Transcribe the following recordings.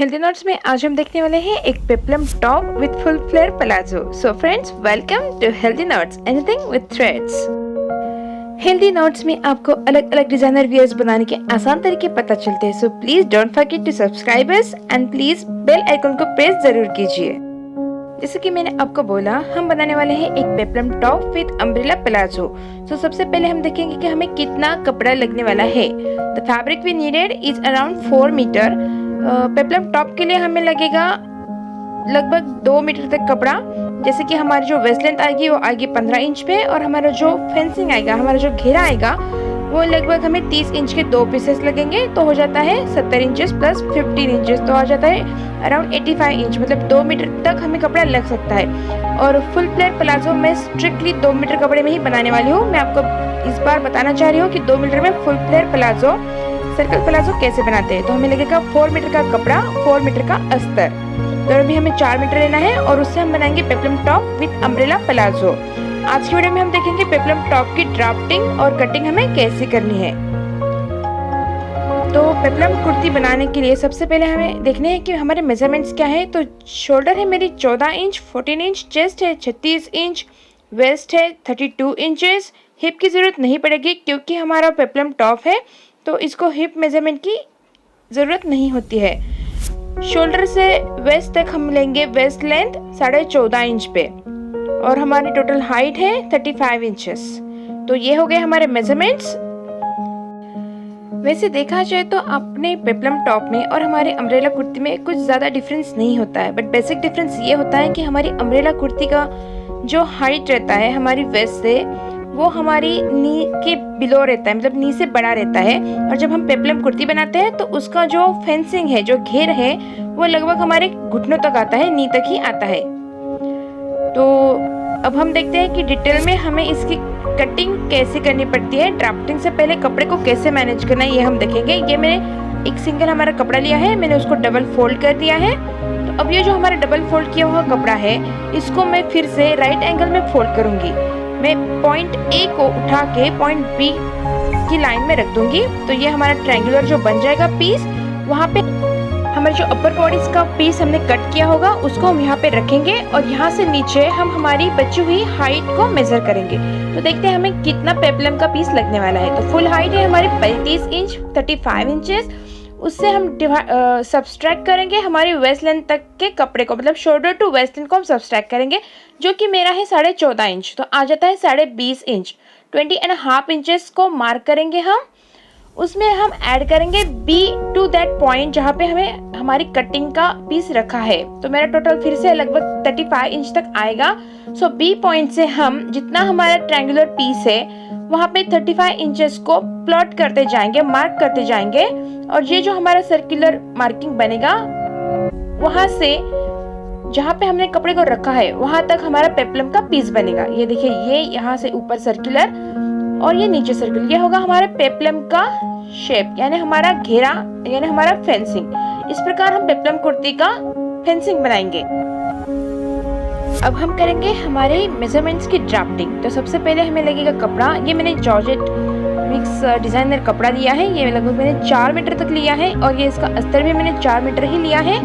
Healthy Notes में आज हम देखने वाले हैं एक peplum top with full flare palazzo. So friends, welcome to Healthy Notes, anything with threads. Healthy Notes में आपको अलग अलग डिजाइनर वियर्स बनाने के आसान तरीके पता चलते हैं। So please don't forget to subscribe us and please bell icon को प्रेस जरूर कीजिए। जैसे कि मैंने आपको बोला, हम बनाने वाले हैं एक peplum top with umbrella palazzo. तो सबसे पहले हम देखेंगे कि हमें कितना कपड़ा लगने वाला है। The fabric we needed is around 4 metre. Peplum top के लिए हमें लगेगा लगभग 2 मीटर तक कपड़ा। जैसे कि हमारी जो वेस्ट लेंथ आएगी वो आएगी 15 इंच पे, और हमारा जो फेंसिंग आएगा, हमारा जो घेरा आएगा, वो लगभग हमें 30 इंच के 2 पीसेस लगेंगे। तो हो जाता है 70 इंचेस प्लस 15 इंचेस, तो आ जाता है अराउंड 85 इंच, मतलब 2 मीटर तक हमें कपड़ा लग सकता है। और फुल फ्लेयर प्लाजो मैं स्ट्रिक्टली 2 मीटर कपड़े में ही बनाने वाली हूँ। मैं आपको इस बार बताना चाह रही हूँ कि 2 मीटर में full flare palazzo, circle palazzo कैसे बनाते हैं। तो हमें लगेगा 4 मीटर का कपड़ा, 4 मीटर का अस्तर। तो अभी हमें 4 मीटर लेना है और उससे हम बनाएंगे peplum top with umbrella palazzo. आज की वीडियो में हम देखेंगे पेप्लम टॉप की ड्राफ्टिंग और कटिंग हमें कैसे करनी है। तो पेप्लम कुर्ती बनाने के लिए सबसे पहले हमें देखने हैं कि हमारे मेजरमेंट्स क्या है। तो शोल्डर है मेरी 14 इंच, 14 इंच, चेस्ट है 36 इंच, वेस्ट है 32 इंचेस। हिप की जरूरत नहीं पड़ेगी क्योंकि हमारा पेप्लम टॉप है, तो इसको हिप मेजरमेंट की ज़रूरत नहीं होती है। शोल्डर से वेस्ट तक हम लेंगे वेस्ट लेंथ 14.5 इंच पे, और हमारी टोटल हाइट है 35 इंचेस। तो ये हो गए हमारे मेजरमेंट्स। वैसे देखा जाए तो अपने पेप्लम टॉप में और हमारे अम्ब्रेला कुर्ती में कुछ ज़्यादा डिफरेंस नहीं होता है, बट बेसिक डिफरेंस ये होता है कि हमारी अम्ब्रेला कुर्ती का जो हाइट रहता है हमारी वेस्ट से, वो हमारी नी के बिलो रहता है, मतलब नी से बड़ा रहता है। और जब हम पेप्लम कुर्ती बनाते हैं तो उसका जो फेंसिंग है, जो घेर है, वो लगभग हमारे घुटनों तक आता है, नी तक ही आता है। तो अब हम देखते हैं कि डिटेल में हमें इसकी कटिंग कैसे करनी पड़ती है। ड्राफ्टिंग से पहले कपड़े को कैसे मैनेज करना है ये हम देखेंगे। ये मैंने एक सिंगल हमारा कपड़ा लिया है, मैंने उसको डबल फोल्ड कर दिया है। तो अब ये जो हमारा डबल फोल्ड किया हुआ कपड़ा है, इसको मैं फिर से राइट एंगल में फोल्ड करूंगी। मैं पॉइंट ए को उठा के पॉइंट बी की लाइन में रख दूंगी। तो ये हमारा ट्रायंगुलर जो बन जाएगा पीस, वहाँ पे हमारे जो अपर बॉडीज का पीस हमने कट किया होगा उसको हम यहाँ पे रखेंगे, और यहाँ से नीचे हम हमारी बची हुई हाइट को मेजर करेंगे। तो देखते हैं हमें कितना पेप्लम का पीस लगने वाला है। तो फुल हाइट है हमारी 35 इंच, 35 इंचेस। उससे हम सब्सट्रैक्ट करेंगे हमारी वेस्ट लेंथ तक के कपड़े को, मतलब शोल्डर टू वेस्ट लेंथ को हम सब्सट्रैक्ट करेंगे, जो कि मेरा है 14.5 इंच। तो आ जाता है 20.5 इंच। 20.5 इंचेस को मार्क करेंगे हम। उसमें हम ऐड करेंगे बी टू दैट पॉइंट जहाँ पे हमें हमारी कटिंग का पीस रखा है। तो मेरा टोटल फिर से लगभग 35 इंच तक आएगा। सो बी पॉइंट से हम जितना हमारा ट्रायंगुलर पीस है वहाँ पे 35 इंचेस को प्लॉट करते जाएंगे, मार्क करते जाएंगे, और ये जो हमारा सर्कुलर मार्किंग बनेगा, वहाँ से जहाँ पे हमने कपड़े को रखा है वहाँ तक हमारा पेप्लम का पीस बनेगा। ये देखिए, ये यहाँ से ऊपर सर्कुलर और ये नीचे सर्कुलर, ये होगा हमारे पेप्लम का शेप, यानी हमारा घेरा, यानी हमारा फेंसिंग। इस प्रकार हम पेप्लम कुर्ती का फेंसिंग बनाएंगे। अब हम करेंगे हमारे मेजरमेंट्स की ड्राफ्टिंग। तो सबसे पहले हमें लगेगा कपड़ा। ये मैंने जॉर्जेट मिक्स डिजाइनर कपड़ा लिया है, ये लगभग मैंने 4 मीटर तक लिया है, और ये इसका अस्तर भी मैंने 4 मीटर ही लिया है।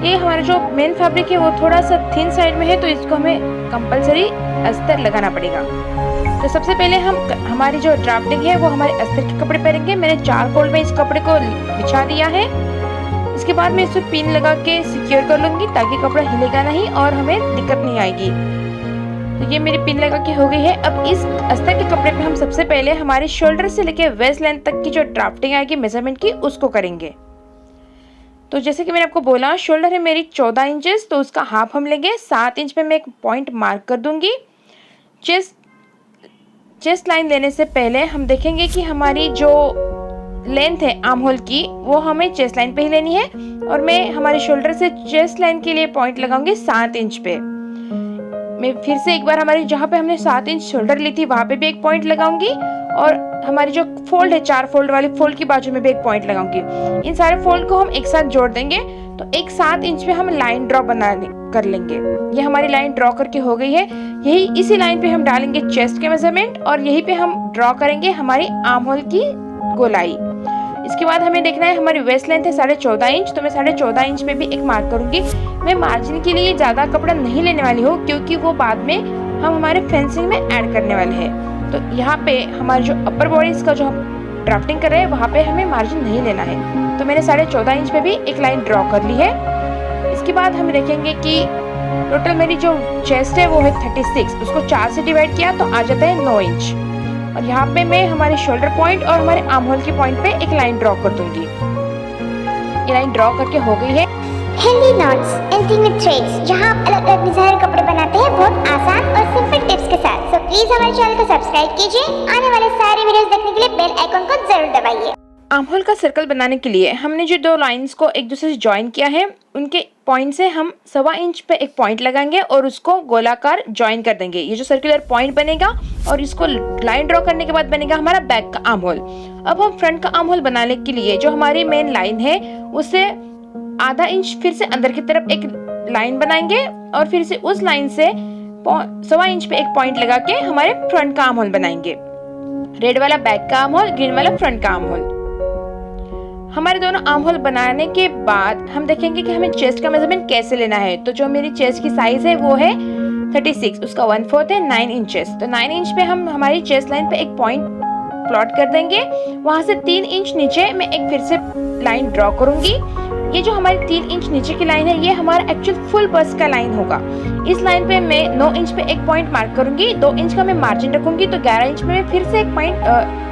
ये हमारा जो मेन फैब्रिक है वो थोड़ा सा थिन साइड में है, तो इसको हमें कंपलसरी अस्तर लगाना पड़ेगा। तो सबसे पहले हमारी जो ड्राफ्टिंग है वो हमारे अस्तर के कपड़े पहनेंगे। मैंने 4 फोल्ड में इस कपड़े को बिछा दिया है। इसके बाद मैं इसे पिन लगा के सिक्योर कर लूंगी ताकि कपड़ा हिलेगा नहीं और हमें दिक्कत नहीं आएगी। तो ये मेरी पिन लगा के हो गई है। अब इस अस्तर के कपड़े पे हम सबसे पहले हमारे शोल्डर से लेके वेस्ट लेंथ तक की जो ड्राफ्टिंग आएगी मेजरमेंट की, उसको करेंगे। तो जैसे कि मैंने आपको बोला, शोल्डर है मेरी 14 इंचेस, तो उसका हाफ हम लेंगे 7 इंच पे मैं एक पॉइंट मार्क कर दूंगी। चेस्ट लाइन लेने से पहले हम देखेंगे कि हमारी जो लेंथ है आर्म होल की, वो हमें चेस्ट लाइन पे ही लेनी है, और मैं हमारे शोल्डर से चेस्ट लाइन के लिए पॉइंट लगाऊंगी 7 इंच पे। मैं फिर से एक बार हमारी जहाँ पे हमने 7 इंच शोल्डर ली थी वहाँ पे भी एक पॉइंट लगाऊंगी, और हमारी जो फोल्ड है 4 फोल्ड वाली फोल्ड की बाजू में भी एक पॉइंट लगाऊंगी। इन सारे फोल्ड को हम एक साथ जोड़ देंगे। तो एक 7 इंच पे हम लाइन ड्रॉ कर लेंगे। ये हमारी लाइन ड्रॉ करके हो गई है। यही इसी लाइन पे हम डालेंगे चेस्ट के मेजरमेंट, और यही पे हम ड्रॉ करेंगे हमारी आर्म होल की गोलाई। इसके बाद हमें देखना है हमारी वेस्ट लेंथ है 14.5 इंच, तो मैं 14.5 इंच पे भी एक मार्क करूंगी। मैं मार्जिन के लिए ज़्यादा कपड़ा नहीं लेने वाली हूँ क्योंकि वो बाद में हम हमारे फेंसिंग में ऐड करने वाले हैं। तो यहाँ पे हमारे जो अपर बॉडीज का जो हम ड्राफ्टिंग कर रहे हैं वहाँ पे हमें मार्जिन नहीं लेना है। तो मैंने 14.5 इंच पे भी एक लाइन ड्रॉ कर ली है। इसके बाद हम देखेंगे कि टोटल मेरी जो चेस्ट है वो है 36, उसको 4 से डिवाइड किया तो आ जाता है 9 इंच। और यहाँ पे मैं हमारे शोल्डर पॉइंट और हमारे आर्म होल के पॉइंट पे एक लाइन ड्रॉ कर दूंगी। ये लाइन ड्रॉ करके हो गई है। हेल्दी नॉट्स इंटीमेट थ्रेड्स, जहां आप अलग अलग डिजाइन कपड़े बनाते हैं बहुत आसान और सिंपल टिप्स के साथ। सो प्लीज हमारे चैनल को सब्सक्राइब कीजिए। आने वाले सारे वीडियोस देखने के लिए बेल आइकन को जरूर दबाइए। आर्म होल का सर्कल बनाने के लिए हमने जो 2 लाइंस को एक दूसरे से ज्वाइन किया है उनके पॉइंट से हम 1.25 इंच पे एक पॉइंट लगाएंगे और उसको गोलाकार ज्वाइन कर देंगे। ये जो सर्कुलर पॉइंट बनेगा और इसको लाइन ड्रॉ करने के बाद बनेगा हमारा बैक का आर्म होल। अब हम फ्रंट का आर्म होल बनाने के लिए जो हमारी मेन लाइन है उससे आधा इंच फिर से अंदर की तरफ एक लाइन बनाएंगे और फिर से उस लाइन से 1.25 इंच पे एक पॉइंट लगा के हमारे फ्रंट का आर्म होल बनाएंगे। रेड वाला बैक का आर्म होल, ग्रीन वाला फ्रंट का आर्म होल। हमारे दोनों आर्म होल बनाने के बाद हम देखेंगे कि हमें चेस्ट का मेजरमेंट कैसे लेना है। तो जो मेरी चेस्ट की साइज है वो है 36, उसका 1/4 है 9 इंचेस। तो 9 इंच पे हम हमारी चेस्ट लाइन पे एक पॉइंट प्लॉट कर देंगे। वहां से 3 इंच नीचे मैं एक फिर से लाइन ड्रॉ करूंगी। ये जो हमारी 3 इंच नीचे की लाइन है ये हमारा एक्चुअल फुल बस्ट का लाइन होगा। इस लाइन पे मैं 9 इंच पे एक पॉइंट मार्क करूंगी, 2 इंच का मैं मार्जिन रखूंगी, तो 11 इंच में मैं फिर से एक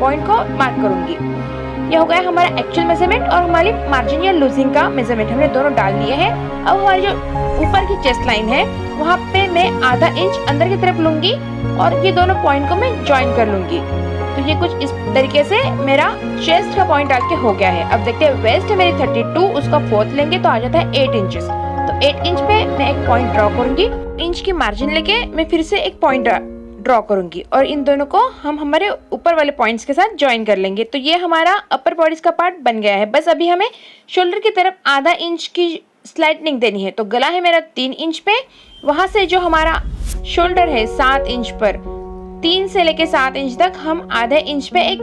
पॉइंट को मार्क करूंगी। ये हो गया हमारा एक्चुअल मेजरमेंट और हमारी मार्जिन या लूजिंग का मेजरमेंट हमने दोनों डाल लिए हैं। अब हमारी जो ऊपर की चेस्ट लाइन है वहाँ पे मैं आधा इंच अंदर की तरफ लूंगी और ये दोनों पॉइंट को मैं ज्वाइन कर लूंगी। तो ये कुछ इस तरीके से मेरा चेस्ट का पॉइंट डाल के हो गया है। अब देखते हैं वेस्ट है मेरी 32, उसका 4th लेंगे तो आ जाता है 8 इंचेस। तो 8 इंच पे मैं एक पॉइंट ड्रॉ करूंगी। इंच की मार्जिन लेके मैं फिर से एक पॉइंट ड्रॉ करूंगी और इन दोनों को हम हमारे ऊपर वाले पॉइंट्स के साथ ज्वाइन कर लेंगे। तो ये हमारा अपर बॉडीज का पार्ट बन गया है। बस अभी हमें शोल्डर की तरफ आधा इंच की स्लाइडनिंग देनी है। तो गला है मेरा 3 इंच पे, वहां से जो हमारा शोल्डर है 7 इंच पर, 3 से लेके 7 इंच तक हम आधे इंच पे एक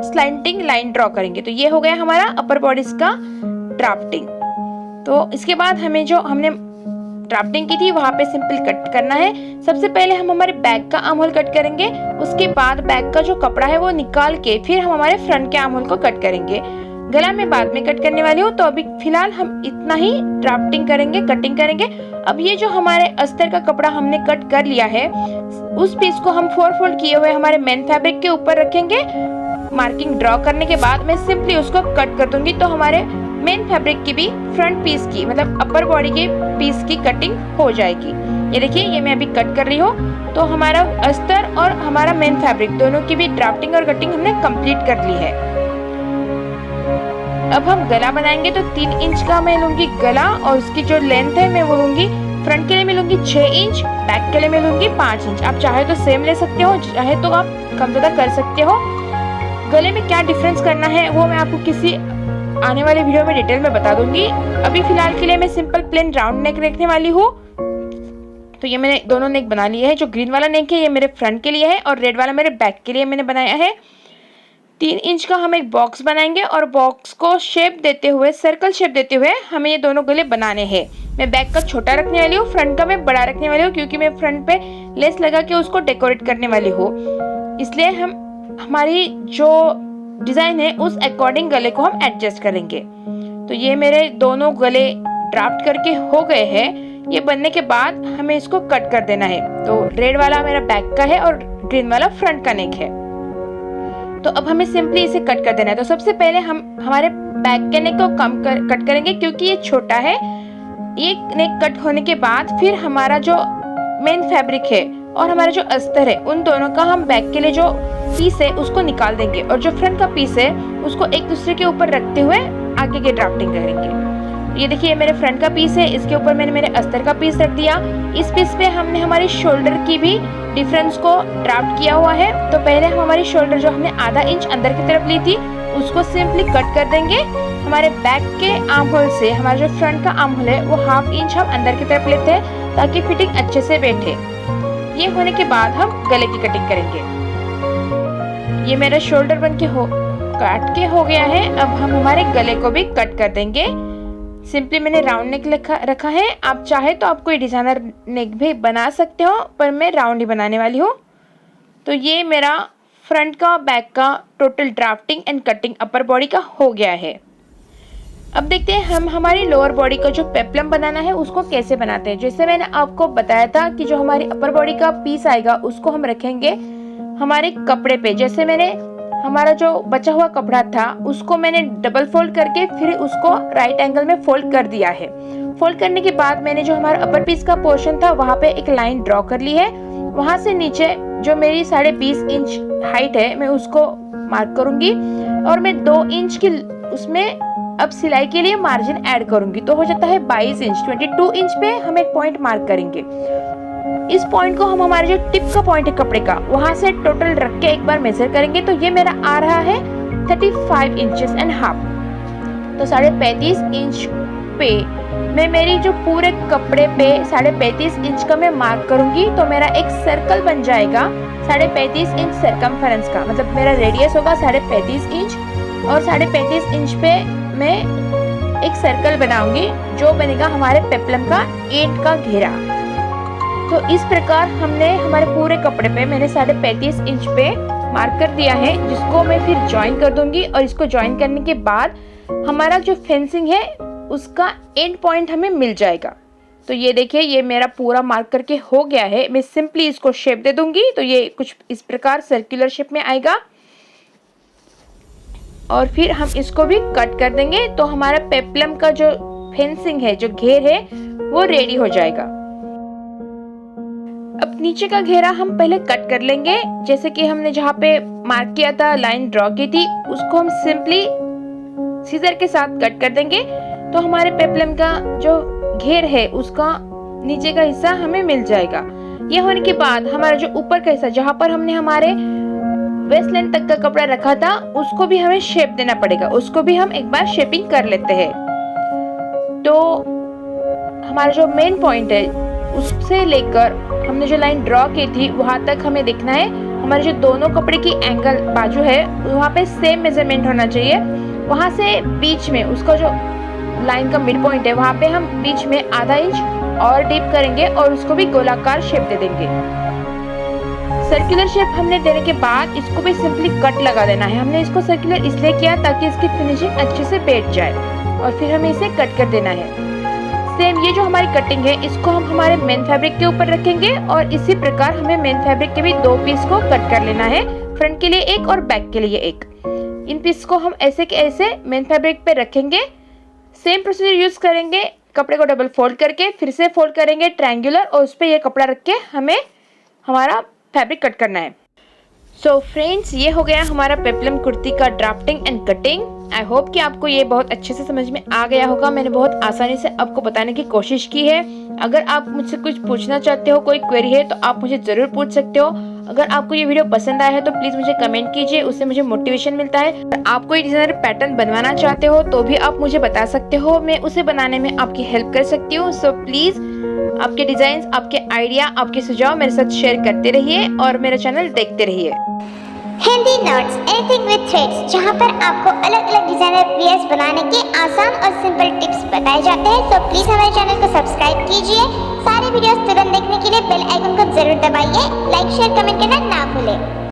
स्लाइडिंग लाइन ड्रॉ करेंगे। तो ये हो गया हमारा अपर बॉडीज का ड्राफ्टिंग। तो इसके बाद हमें जो हमने ड्राफ्टिंग की थी वहाँ पे सिंपल कट करना है। सबसे पहले हम हमारे बैक का आर्म होल कट करेंगे, उसके बाद बैक का जो कपड़ा है वो निकाल के फिर हम हमारे फ्रंट के आर्म होल को कट करेंगे। गला मैं बाद में कट करने वाली हूँ, तो अभी फिलहाल हम इतना ही ड्राफ्टिंग करेंगे, कटिंग करेंगे। अब ये जो हमारे अस्तर का कपड़ा हमने कट कर लिया है उस पीस को हम 4 फोल्ड किए हुए हमारे मेन फैब्रिक के ऊपर रखेंगे। मार्किंग ड्रॉ करने के बाद मैं सिंपली उसको कट कर दूंगी, तो हमारे मेन फैब्रिक की भी फ्रंट पीस की मतलब अपर बॉडी के पीस की कटिंग हो जाएगी। ये देखिए ये मैं अभी कट कर रही हूँ। तो हमारा अस्तर और हमारा मेन फैब्रिक दोनों की भी ड्राफ्टिंग और कटिंग हमने कंप्लीट कर ली है। अब हम गला बनाएंगे। तो 3 इंच का मैं लूंगी गला और उसकी जो लेंथ है मैं वो लूंगी, फ्रंट के लिए मैं लूंगी 6 इंच, बैक के लिए मैं लूंगी 5 इंच। आप चाहे तो सेम ले सकते हो, चाहे तो आप कम ज्यादा कर सकते हो। गले में क्या डिफरेंस करना है वो मैं आपको किसी आने वाले वीडियो में डिटेल में बता दूंगी। अभी फिलहाल के लिए मैं सिंपल प्लेन राउंड नेक रखने वाली हूँ। तो ये मैंने दोनों नेक बना लिए है। जो ग्रीन वाला नेक है ये मेरे फ्रंट के लिए है और रेड वाला मेरे बैक के लिए मैंने बनाया है। 3 इंच का हम एक बॉक्स बनाएंगे और बॉक्स को शेप देते हुए, सर्कल शेप देते हुए हमें ये दोनों गले बनाने हैं। मैं बैक का छोटा रखने वाली हूँ, फ्रंट का मैं बड़ा रखने वाली हूँ क्योंकि मैं फ्रंट पे लेस लगा के उसको डेकोरेट करने वाली हूँ। इसलिए हम हमारी जो डिजाइन है उस अकॉर्डिंग गले को हम एडजस्ट करेंगे। तो ये मेरे दोनों गले ड्राफ्ट करके हो गए हैं। ये बनने के बाद हमें इसको कट कर देना है। तो रेड वाला मेरा बैक का है और ग्रीन वाला फ्रंट का नेक है। तो अब हमें सिंपली इसे कट कर देना है। तो सबसे पहले हम हमारे बैक के नेक को कट करेंगे क्योंकि ये छोटा है। ये नेक कट होने के बाद फिर हमारा जो मेन फैब्रिक है और हमारा जो अस्तर है उन दोनों का हम बैक के लिए जो पीस है उसको निकाल देंगे और जो फ्रंट का पीस है उसको एक दूसरे के ऊपर रखते हुए आगे की ड्राफ्टिंग करेंगे। ये देखिए मेरे फ्रंट का पीस है, इसके ऊपर मैंने मेरे अस्तर का पीस रख दिया। इस पीस पे हमने हमारी शोल्डर की भी डिफरेंस को ड्राफ्ट किया हुआ है। तो पहले हम हमारी शोल्डर जो हमने आधा इंच अंदर की तरफ ली थी उसको सिंपली कट कर देंगे। हमारे बैक के आर्म होल से हमारा जो फ्रंट का आर्म होल है वो 1/2 इंच हम अंदर की तरफ लेते हैं ताकि फिटिंग अच्छे से बैठे। ये होने के बाद हम गले की कटिंग करेंगे। ये मेरा शोल्डर बन के काट के हो गया है। अब हम हमारे गले को भी कट कर देंगे। सिंपली मैंने राउंड नेक रखा है। आप चाहे तो आप कोई डिज़ाइनर नेक भी बना सकते हो, पर मैं राउंड ही बनाने वाली हूँ। तो ये मेरा फ्रंट का बैक का total drafting and cutting upper body का हो गया है। अब देखते हैं हम हमारी लोअर बॉडी का जो पेप्लम बनाना है उसको कैसे बनाते हैं। जैसे मैंने आपको बताया था कि जो हमारी अपर बॉडी का पीस आएगा उसको हम रखेंगे हमारे कपड़े पे। जैसे मैंने हमारा जो बचा हुआ कपड़ा था उसको मैंने डबल फोल्ड करके फिर उसको राइट एंगल में फोल्ड कर दिया है। फोल्ड करने के बाद मैंने जो हमारा अपर पीस का पोर्शन था वहाँ पे एक लाइन ड्रॉ कर ली है। वहाँ से नीचे जो मेरी 20.5 इंच हाइट है मैं उसको मार्क करूंगी और मैं 2 इंच की उसमें अब सिलाई के लिए मार्जिन ऐड करूंगी, तो हो जाता है 22 इंच। 22 इंच पे हम एक पॉइंट मार्क करेंगे। इस पॉइंट को हम हमारे जो टिप का पॉइंट है कपड़े का वहां से टोटल रख के एक बार मेजर करेंगे। तो ये मेरा आ रहा है 35 इंचेस एंड हाफ। तो 35.5 इंच पे मैं मेरी जो पूरे कपड़े पे 35.5 इंच का मैं मार्क करूंगी। तो मेरा एक सर्कल बन जाएगा 35.5 इंच सरकमफेरेंस का, मतलब मेरा रेडियस होगा 35.5 इंच और 35.5 इंच पे मैं एक सर्कल बनाऊंगी जो बनेगा हमारे पेप्लम का एंड का घेरा। तो इस प्रकार हमने हमारे पूरे कपड़े पे मैंने 35.5 इंच पे मार्क कर दिया है, जिसको मैं फिर ज्वाइन कर दूंगी। और इसको ज्वाइन करने के बाद हमारा जो फेंसिंग है उसका एंड पॉइंट हमें मिल जाएगा। तो ये देखिए ये मेरा पूरा मार्क करके हो गया है। मैं सिंपली इसको शेप दे दूंगी तो ये कुछ इस प्रकार सर्कुलर शेप में आएगा और फिर हम इसको भी कट कर देंगे। तो हमारा पेप्लम का जो फेंसिंग है, जो घेर है, वो रेडी हो जाएगा। अब नीचे का घेरा हम पहले कट कर लेंगे। जैसे कि हमने जहाँ पे मार्क किया था, लाइन ड्रॉ की थी, उसको हम सिंपली सीजर के साथ कट कर देंगे। तो हमारे पेप्लम का जो घेर है उसका नीचे का हिस्सा हमें मिल जाएगा। ये होने के बाद हमारा जो ऊपर का हिस्सा, जहाँ पर हमने हमारे वेस्ट लाइन तक का कपड़ा रखा था, उसको भी हमें शेप देना पड़ेगा। उसको भी हम एक बार शेपिंग कर लेते हैं। तो हमारा जो मेन पॉइंट है उससे लेकर हमने जो लाइन ड्रॉ की थी वहां तक हमें देखना है। हमारे जो दोनों कपड़े की एंगल बाजू है वहां पे सेम मेजरमेंट होना चाहिए। वहां से बीच में उसका जो लाइन का मिड पॉइंट है वहां पे हम बीच में आधा इंच और डीप करेंगे और उसको भी गोलाकार शेप दे देंगे। सर्कुलर शेप हमने देने के बाद इसको भी सिंपली कट लगा देना है। हमने इसको सर्कुलर इसलिए किया ताकि इसकी फिनिशिंग अच्छे से बैठ जाए और फिर हमें इसे कट कर देना है। सेम ये जो हमारी कटिंग है इसको हम हमारे मेन फैब्रिक के ऊपर रखेंगे और इसी प्रकार हमें मेन फैब्रिक के भी 2 पीस को कट कर लेना है, फ्रंट के लिए एक और बैक के लिए एक। इन पीस को हम ऐसे के ऐसे मेन फैब्रिक पे रखेंगे। सेम प्रोसीजर यूज करेंगे, कपड़े को डबल फोल्ड करके फिर से फोल्ड करेंगे ट्रायंगुलर और उस पर ये कपड़ा रख के हमें हमारा फैब्रिक कट करना है। सो फ्रेंड्स, ये हो गया हमारा पेप्लम कुर्ती का drafting and cutting. I hope कि आपको ये बहुत अच्छे से समझ में आ गया होगा। मैंने बहुत आसानी से आपको बताने की कोशिश की है। अगर आप मुझसे कुछ पूछना चाहते हो, कोई क्वेरी है, तो आप मुझे ज़रूर पूछ सकते हो। अगर आपको ये वीडियो पसंद आया है तो प्लीज़ मुझे कमेंट कीजिए, उससे मुझे मोटिवेशन मिलता है। अगर आप कोई डिज़ाइनर पैटर्न बनवाना चाहते हो तो भी आप मुझे बता सकते हो, मैं उसे बनाने में आपकी हेल्प कर सकती हूँ। सो प्लीज़ आपके डिज़ाइंस, आपके आइडिया, आपके सुझाव मेरे साथ शेयर करते रहिए और मेरा चैनल देखते रहिए। Hindi notes anything with threads, जहां पर आपको अलग अलग डिजाइनर वियर्स बनाने के आसान और सिंपल टिप्स बताए जाते हैं। तो प्लीज हमारे चैनल को सब्सक्राइब कीजिए। सारे वीडियोस तुरंत देखने के लिए बेल आइकन को जरूर दबाइए। लाइक शेयर कमेंट करना ना भूलें।